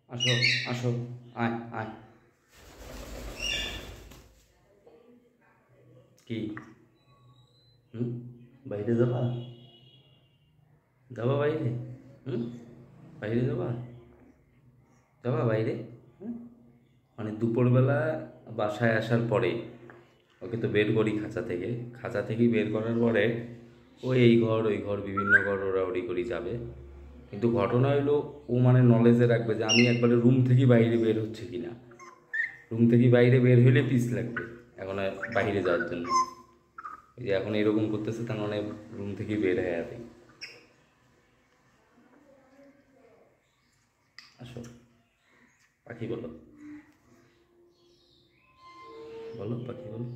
আসো আসো, আয় আয়। কি? হুম? বাইরে যাবা? যাবা বাইরে? হুম? বাইরে যাবা? যাবা বাইরে? হুম? মানে দুপুরবেলা বাসায় আসার পরে ওকে তো বের করি খাঁচা থেকে, খাঁচা থেকেই বের করার পরে ও এই ঘর ওই ঘর বিভিন্ন ঘর ওড়াউড়ি করি যাবে। কিন্তু ঘটনা হইলো ও মানে নলেজে রাখবে যে আমি একবারে রুম থেকে বাইরে বের হচ্ছে কিনা। রুম থেকে বাইরে বের হইলে পিস লাগবে এখন আর বাইরে যাওয়ার জন্য। এই যে এখন এরকম করতেছে তার মানে রুম থেকে বের হয়ে যাবে। আসো, পাখি বলো, বলো পাখি বলো,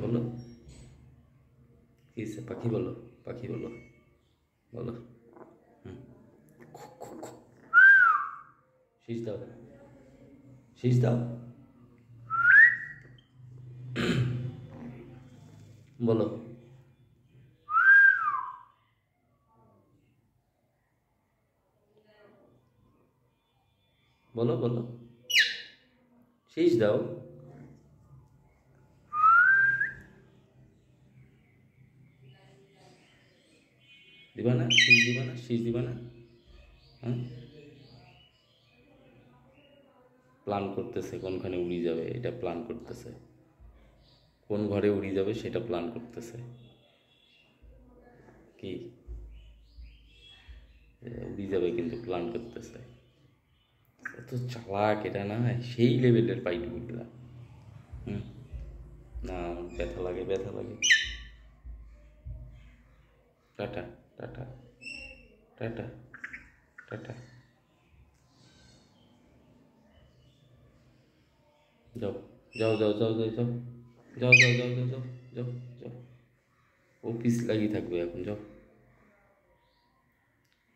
বলো কি পাখি বলো, পাখি বলো, বলো। হুম, শীষ দাও, শীষ দাও, বলো, বলো, বলো, শীষ দাও। দিবা না, শীষ দিবা না, শীষ দিবা না? হ্যাঁ, প্ল্যান করতেছে কোনখানে উড়ি যাবে এটা প্ল্যান করতেছে, কোন ঘরে উড়ি যাবে সেটা প্ল্যান করতেছে। কি? উড়ি যাবে কিন্তু প্ল্যান করতেছে। এত চালাক এটা না, সেই লেভেলের পাইটুগুলা। হুম, না আমার ব্যথা লাগে, ব্যথা লাগে। Tata, tata, tata, tata. যাও, যাও, যাও, যাও, যাও, যাও, যাও, যাও, যাও, যাও, যাও, যাও, যাও। ও পিস লাগিয়ে থাকবে এখন, যাও,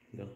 যাও।